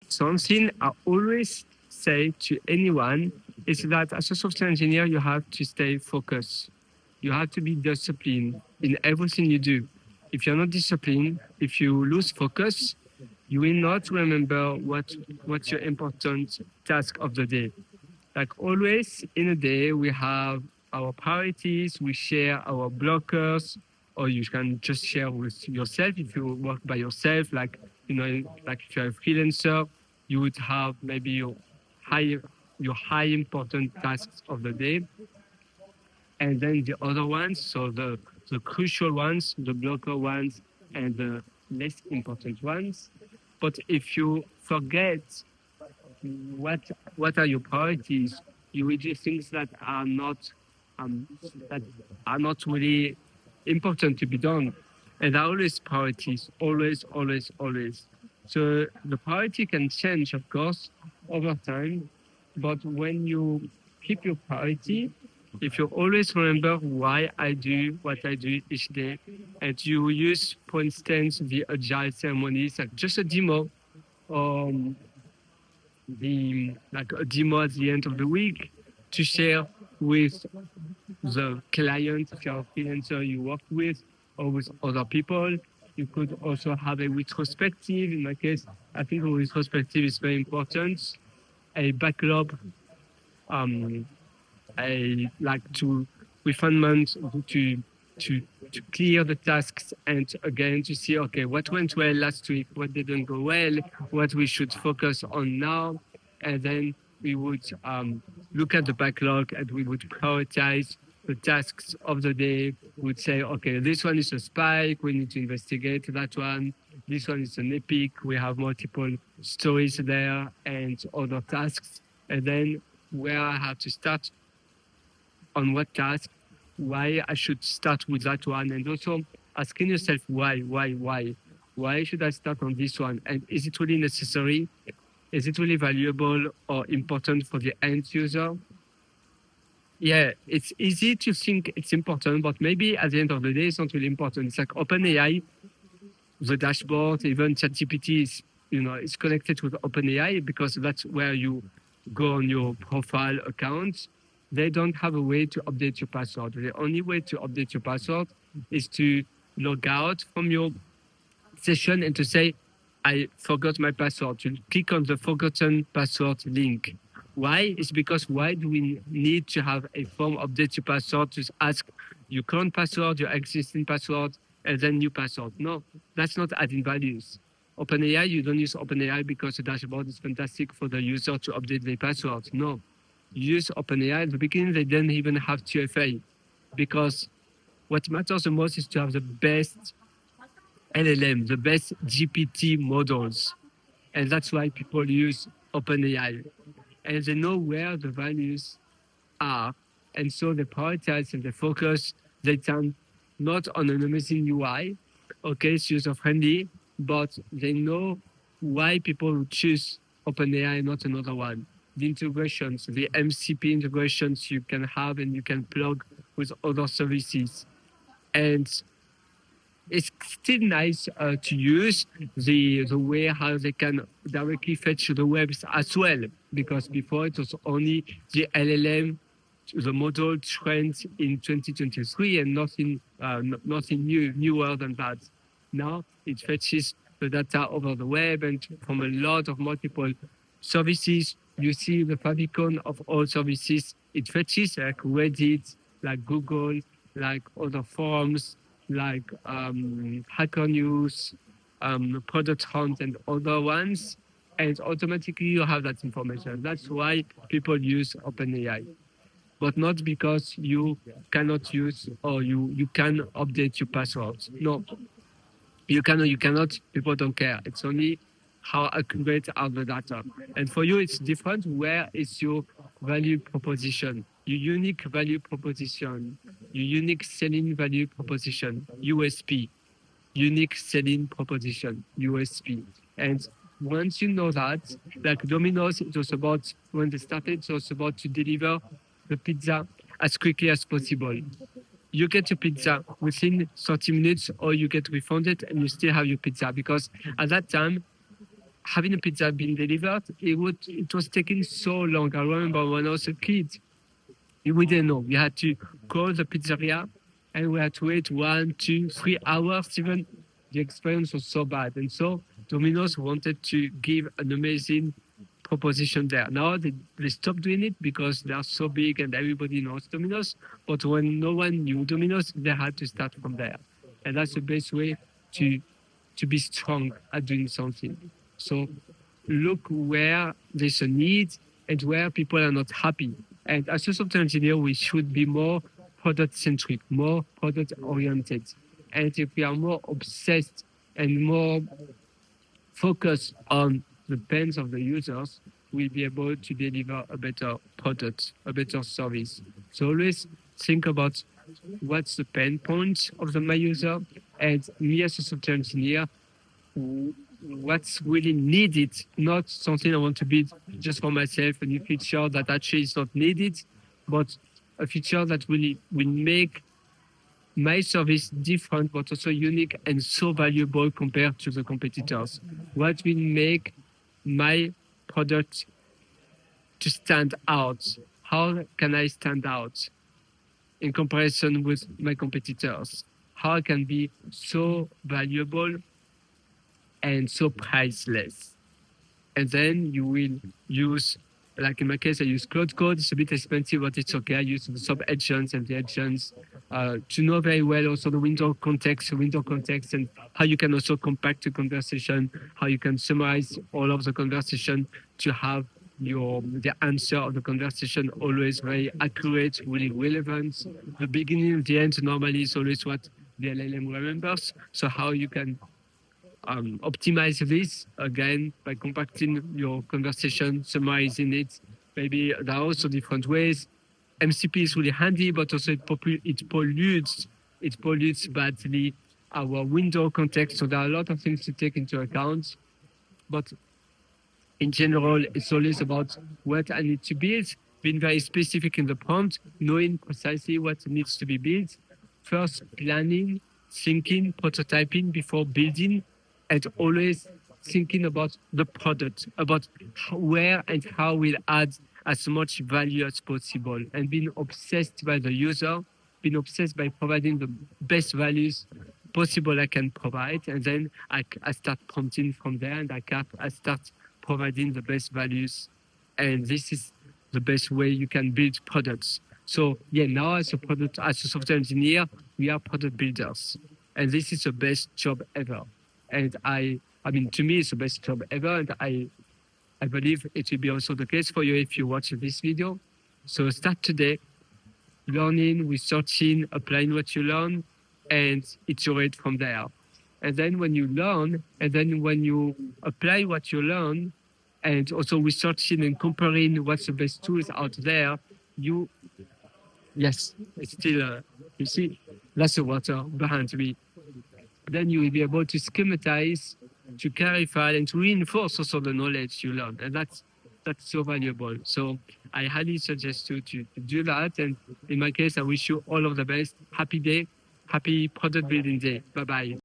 Something I always say to anyone is that as a software engineer, you have to stay focused. You have to be disciplined in everything you do. If you're not disciplined, if you lose focus, you will not remember what's your important task of the day. Like always in a day, we have our priorities, we share our blockers, or you can just share with yourself if you work by yourself. Like if you're a freelancer, you would have maybe high, your high important tasks of the day, and then the other ones, so the crucial ones, the blocker ones, and the less important ones. But if you forget what what are your priorities? You will do things um, that are not really important to be done. And there are always priorities, always, always, always. So the priority can change, of course, over time. But when you keep your priority, if you always remember why I do what I do each day, and you use, for instance, the agile ceremonies, like just a demo, um, like a demo at the end of the week to share with the client, if you're a freelancer you work with, or with other people. You could also have a retrospective. In my case, I think a retrospective is very important. A backlog, um, I like to refinement to to clear the tasks and again to see okay what went well last week, what didn't go well, what we should focus on now, and then we would look at the backlog and we would prioritize the tasks of the day. We would say okay, this one is a spike, we need to investigate that one. This one is an epic, we have multiple stories there and other tasks, and then where I have to start on what task, why I should start with that one, and also asking yourself why should I start on this one, and is it really necessary? Is it really valuable or important for the end user? Yeah, it's easy to think it's important, but maybe at the end of the day, it's not really important. It's like OpenAI, the dashboard, even ChatGPT is, it's connected with OpenAI because that's where you go on your profile account. They don't have a way to update your password. The only way to update your password is to log out from your session and to say, I forgot my password. You click on the forgotten password link. Why? It's because why do we need to have a form update your password to ask your current password, your existing password, and then new password? No, that's not adding values. OpenAI, you don't use OpenAI because the dashboard is fantastic for the user to update their password. No, you use OpenAI. At the beginning, they didn't even have 2FA because what matters the most is to have the best LLM, the best GPT models. And that's why people use OpenAI. And they know where the values are. And so they prioritize and they focus. They turn not on an amazing UI, okay, it's user friendly, but they know why people would choose OpenAI, not another one. The integrations, the MCP integrations you can have and you can plug with other services. And it's still nice to use the way how they can directly fetch the webs as well, because before it was only the LLM, the model trends in 2023, and nothing newer than that. Now it fetches the data over the web and from a lot of multiple services. You see the favicon of all services it fetches, like Reddit, like Google, like other forums, like Hacker News, Product Hunt, and other ones. And automatically you have that information. That's why people use OpenAI, but not because you cannot use or you can update your passwords. No, you cannot, people don't care. It's only how accurate are the data. And for you, it's different. Where is your value proposition, your unique value proposition, your unique selling value proposition, USP, unique selling proposition, USP. And once you know that, like Domino's, it was about, when they started, it was about to deliver the pizza as quickly as possible. You get your pizza within 30 minutes or you get refunded and you still have your pizza, because at that time having a pizza being delivered, it was taking so long. I remember when I was a kid, we didn't know. We had to call the pizzeria and we had to wait 1, 2, 3 hours even. The experience was so bad. And so Domino's wanted to give an amazing proposition there. Now they stopped doing it because they are so big and everybody knows Domino's. But when no one knew Domino's, they had to start from there. And that's the best way to to be strong at doing something. So look where there's a need and where people are not happy. And as a software engineer, we should be more product centric, more product oriented. And if we are more obsessed and more focused on the pains of the users, we'll be able to deliver a better product, a better service. So always think about what's the pain point of my user, and me as a software engineer, what's really needed, not something I want to build just for myself, a new feature that actually is not needed, but a feature that really will make my service different, but also unique and so valuable compared to the competitors. What will make my product to stand out? How can I stand out in comparison with my competitors? How I can be so valuable and so priceless? And then you will use, like in my case, I use Cloud Code. It's a bit expensive, but it's okay. I use the sub agents and the agents to know very well also the window context, and how you can also compact the conversation, how you can summarize all of the conversation to have the answer of the conversation always very accurate, really relevant. The beginning and the end normally is always what the LLM remembers. So how you can optimize this again by compacting your conversation, summarizing it. Maybe there are also different ways. MCP is really handy, but also it pollutes badly our window context. So there are a lot of things to take into account. But in general, it's always about what I need to build, being very specific in the prompt, knowing precisely what needs to be built. First, planning, thinking, prototyping before building, and always thinking about the product, about where and how we'll add as much value as possible, and being obsessed by the user, being obsessed by providing the best values possible I can provide, and then I start prompting from there, and I start providing the best values, and this is the best way you can build products. So yeah, now as a software engineer, we are product builders, and this is the best job ever. And I mean, to me, it's the best job ever, and I believe it will be also the case for you if you watch this video. So start today, learning, researching, applying what you learn, and iterate from there. And then when you learn, and then when you apply what you learn, and also researching and comparing what's the best tools out there, yes, it's still, you see, that's the water behind me. Then you will be able to schematize, to clarify, and to reinforce also the knowledge you learn. And that's so valuable. So I highly suggest you to do that. And in my case, I wish you all of the best. Happy day, happy product building day. Bye-bye.